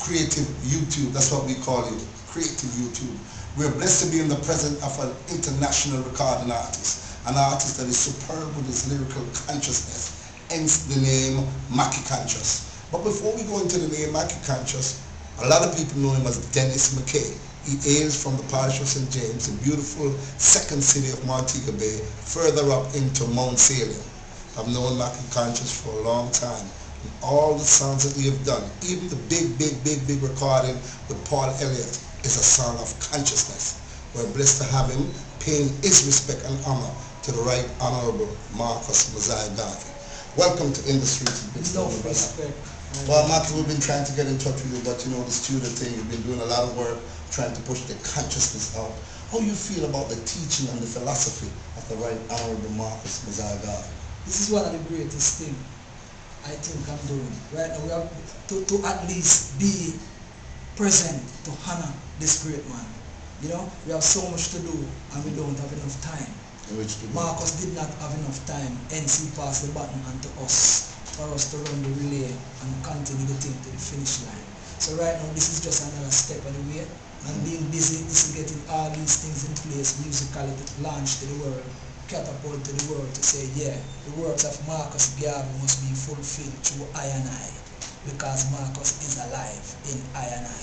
creative YouTube. That's what we call it, creative YouTube. We're blessed to be in the presence of an international recording artist, an artist that is superb with his lyrical consciousness, hence the name Mackie Conscious. But before we go into the name Mackie Conscious, a lot of people know him as Dennis McKay. He hails from the parish of St. James, the beautiful second city of Montego Bay, further up into Mount Salem. I've known Mackie Conscious for a long time. And all the songs that he have done, even the big recording with Paul Elliott, is a song of consciousness. We're blessed to have him paying his respect and honor to the Right Honorable Marcus Mosiah Garvey. Welcome to Industry. No respect. Well, Mackie, we've been trying to get in touch with you, but you know, the studio thing, you've been doing a lot of work trying to push the consciousness out. How you feel about the teaching and the philosophy of the Right Honorable Marcus Mosiah Garvey? This is one of the greatest things I think I'm doing. Right now we have to at least be present to honor this great man. You know, we have so much to do and we don't have enough time. Marcus did not have enough time, hence he passed the baton on to us for us to run the relay and continue the thing to the finish line. So right now this is just another step of the way, and being busy, this is getting all these things in place musically to launch to the world, catapult to the world to say, yeah, the works of Marcus Garvey must be fulfilled through I and I, because Marcus is alive in I and I.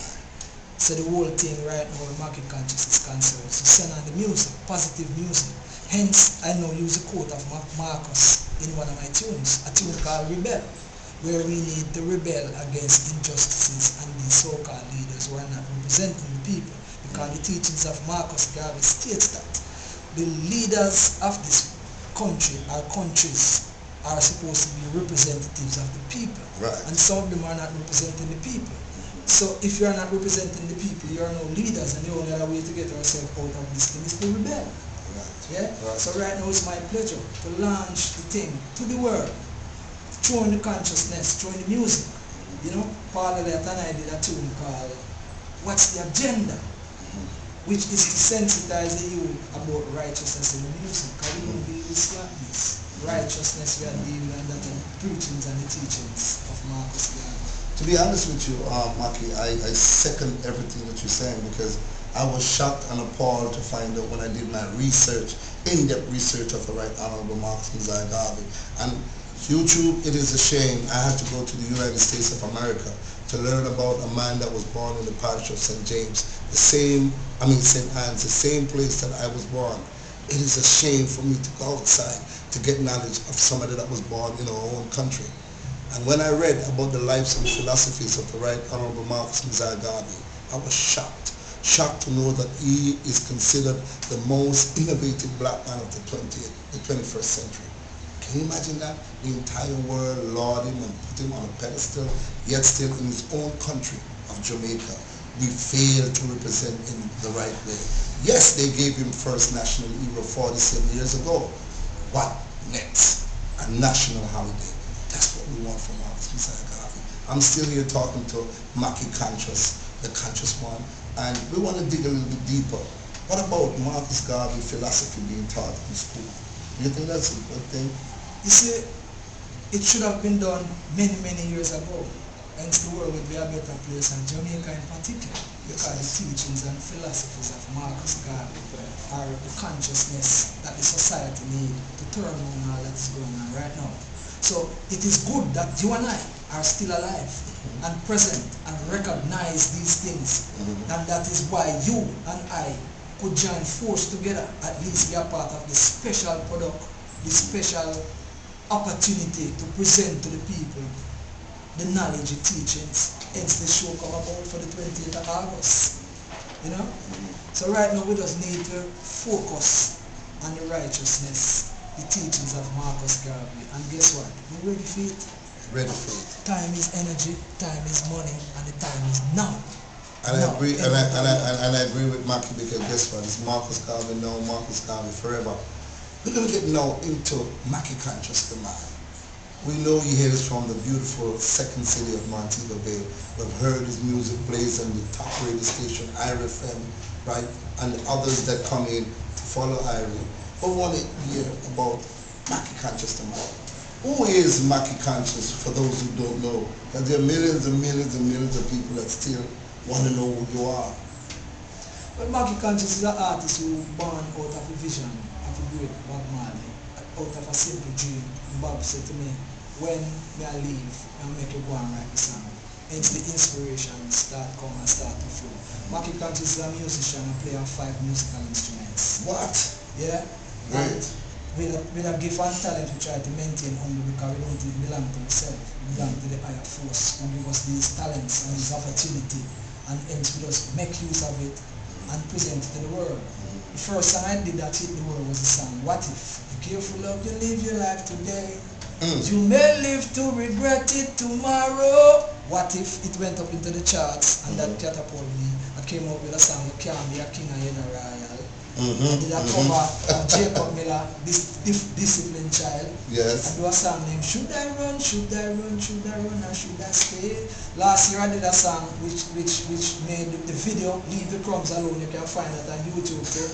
So the whole thing right now, Mackie Conscious is concerned, so send on the music, positive music. Hence, I now use a quote of Marcus in one of my tunes, a tune called Rebel, where we need to rebel against injustices and these so-called leaders who are not representing the people, because the teachings of Marcus Garvey states that the leaders of this country or countries are supposed to be representatives of the people, right. And some of them are not representing the people. So if you are not representing the people, you are no leaders, and the only other way to get ourselves out of this thing is to rebel. Yeah? Right. So right now it's my pleasure to launch the thing to the world, throwing the consciousness, throwing the music. You know, Paul Elliott and I did a tune called What's the Agenda? Which is to sensitize the youth about righteousness in the music. Because we don't deal with slackness. Righteousness we are dealing with, and that the preachings and the teachings of Marcus Garvey. To be honest with you, Mackie, I second everything that you're saying, because I was shocked and appalled to find out when I did my research, in-depth research of the Right Honorable Marcus Mosiah Garvey. And YouTube, it is a shame I had to go to the United States of America to learn about a man that was born in the parish of St. James, St. Anne's, the same place that I was born. It is a shame for me to go outside to get knowledge of somebody that was born in our own country. And when I read about the lives and philosophies of the Right Honorable Marcus Mosiah Garvey, I was shocked to know that he is considered the most innovative black man of the 21st century. Can you imagine that? The entire world laud him and put him on a pedestal, yet still in his own country of Jamaica, we fail to represent him the right way. Yes, they gave him first national hero 47 years ago. What next? A national holiday. That's what we want from Marcus Mosiah Garvey. I'm still here talking to Mackie Conscious, the conscious one, and we want to dig a little bit deeper. What about Marcus Garvey philosophy being taught in school? Do you think that's a good thing? You see, it should have been done many years ago. Hence the world would be a better place, and Jamaica in particular, because the teachings and philosophies of Marcus Garvey are the consciousness that the society needs to turn on all that's going on right now. So it is good that you and I are still alive and present and recognize these things. And that is why you and I could join force together, at least be a part of the special product, the special opportunity to present to the people the knowledge, the teachings. Hence the show come about for the 20th of August. You know? So right now we just need to focus on the righteousness, the teachings of Marcus Garvey. And guess what? We're ready for it. Ready for it. Time is energy, time is money, and the time is now. And I agree, and I agree with Mackie, because guess what? It's Marcus Garvey now, Marcus Garvey forever. We're going to get now into Mackie Conscious, the man. We know he hails from the beautiful second city of Montego Bay. We've heard his music plays on the top radio station, IRFM, right? And the others that come in to follow Irie. But we want to hear about Mackie Conscious, the man. Who is Mackie Conscious for those who don't know? Because there are millions and millions and millions of people that still want to know who you are. Well, Mackie Conscious is an artist who born out of a vision of a great Bob Marley, out of a simple dream. Bob said to me, when I leave, I'll make you go and write the song. Hence the inspiration start to flow. Mackie Conscious is a musician and play on 5 musical instruments. What? Yeah? Great. With a gift and talent we try to maintain only because we don't belong to ourselves. We belong to the higher force who give us these talents and this opportunity, and hence we just make use of it and present it to the world. The first song I did that hit the world was the song What If? Be careful of you live your life today. You may live to regret it tomorrow. What if it went up into the charts and that catapulted me? I came up with a song, You Can't Be a King and You're Not Royal. I did a cover of Jacob Miller, this disciplined child. Yes. I do a song named Should I Run, Should I Run, Should I Run or Should I Stay? Last year I did a song which made the video Leave the Crumbs Alone. You can find it on YouTube too.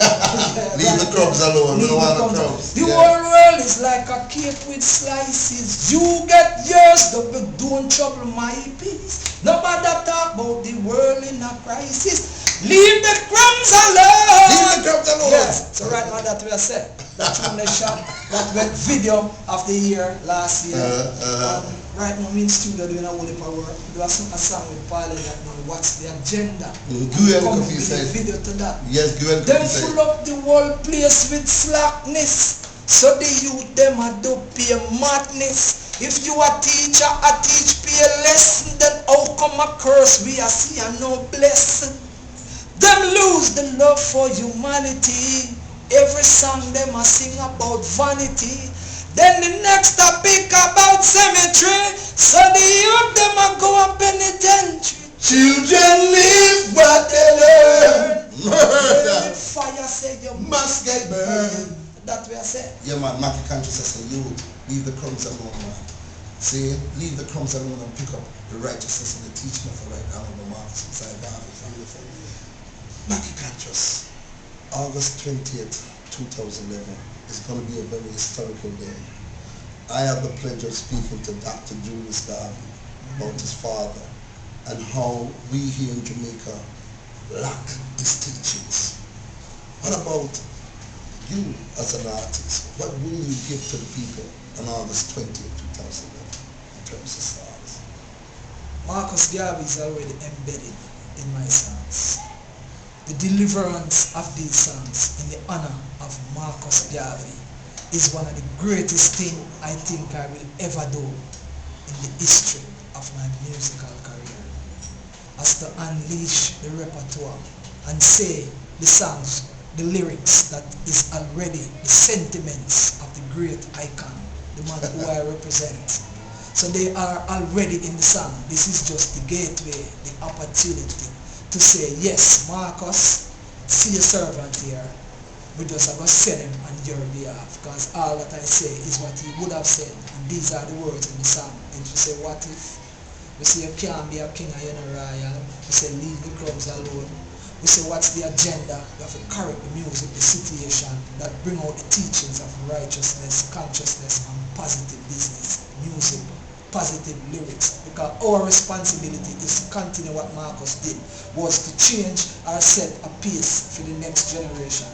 Leave the crumbs alone. We don't want the crumbs. The whole world is like a cake with slices. You get yours, don't trouble my peace. Nobody talk about the world in a crisis. Leave the crumbs alone. Leave the crumbs alone. Yes. So right now that we are set. That tune they shot, that went video of the year last year. Right now we in studio doing a whole heap of work. We do a song with Pauline that now What's the Agenda. Come with the video to that. Yes, Them full up the whole place with slackness. So the youth them a do pay madness. If you a teacher, a teach pay lesson. Then how come a curse we a see a no blessing? Them lose the love for humanity. Every song them a sing about vanity. Then the next topic about cemetery. So the youth them a go a penitentiary. Children live what they learn. Murder. Fire say you Must get burned. That way I say. Yeah man, Mackie Conscious says you leave the crumbs alone, man. See, leave the crumbs alone and pick up the righteousness and the teaching of the right honorable Marcus inside Garvey. Mackie Conscious, August 20th, 2011 is going to be a very historical day. I had the pleasure of speaking to Dr. Julius Garvey about his father and how we here in Jamaica lack his teachings. What about you as an artist? What will you give to the people on August 20th, 2011 in terms of stars? Marcus Garvey is already embedded in my songs. The deliverance of these songs in the honor of Marcus Garvey is one of the greatest things I think I will ever do in the history of my musical career. As to unleash the repertoire and say the songs, the lyrics that is already the sentiments of the great icon, the man who I represent. So they are already in the song. This is just the gateway, the opportunity to say, yes, Marcus, see your servant here. We just are going to send him on your behalf, because all that I say is what he would have said, and these are the words in the song. And we say, what if? We say, you can't be a king and you're not royal. We say, leave the crumbs alone. We say, what's the agenda? We have to correct the music, the situation that bring out the teachings of righteousness, consciousness, and positive business, music, positive lyrics, because our responsibility is to continue what Marcus did, was to change or set a pace for the next generation.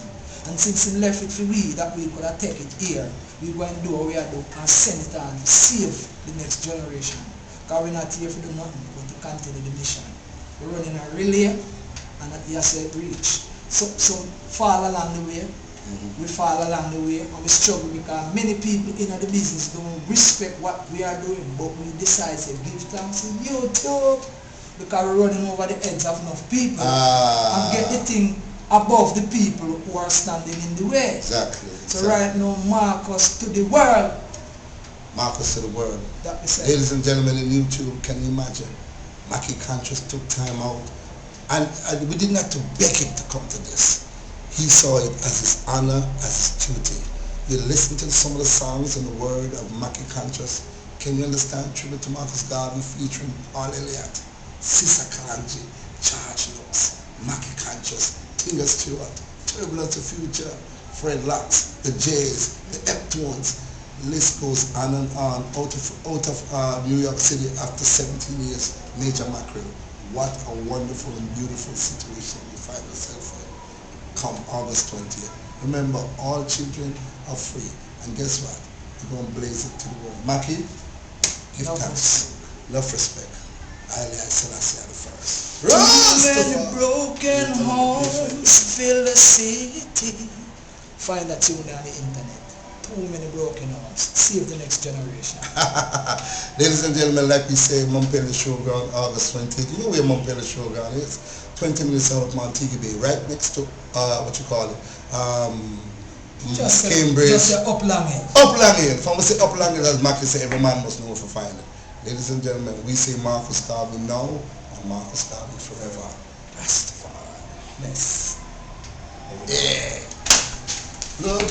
And since he left it for we, that we could have take it here, we go and do what we are doing and send it on to save the next generation. Because we're not here for do nothing but to continue the mission. We're running a relay and that you say reach. So fall along the way. We fall along the way and we struggle because many people in the business don't respect what we are doing, but we decide to give thanks to YouTube because we're running over the heads of enough people and get the thing above the people who are standing in the way. Exactly. So right now, Marcus to the world. Marcus to the world. That we say. Ladies and gentlemen in YouTube, can you imagine? Mackie Conscious took time out and we didn't have to beg him to come to this. He saw it as his honor, as his duty. You listen to some of the songs and the word of Mackie Conscious. Can you understand? Tribute to Marcus Garvey featuring Paul Elliott, Sisa Kalanji, Charge Looks, Mackie Conscious, Tinga Stewart, Turbulence of Future, Fred Locks, the Jays, the Eptones, List goes on and on. Out of New York City after 17 years, Major Mackerel. What a wonderful and beautiful situation we find ourselves in. Come August 20th. Remember, all children are free. And guess what? We're going to blaze it to the world. Mackie, give thanks. Love, respect. Haile Selassie the first. Too many broken homes fill the city. Find that tune on the internet. Too many broken homes. Save the next generation. Ladies and gentlemen, like we say, Montego Showground, August 20th. You know where Montego Showground is? 20 minutes out of Montego Bay, right next to, what you call it? Cambridge. Just Uplangen. Uplangen. From we say Uplangen, as Mackie say, every man must know if I find it. Ladies and gentlemen, we say Marcus Garvey now and Marcus Garvey forever. Rastafari. Bless. Yeah. Look,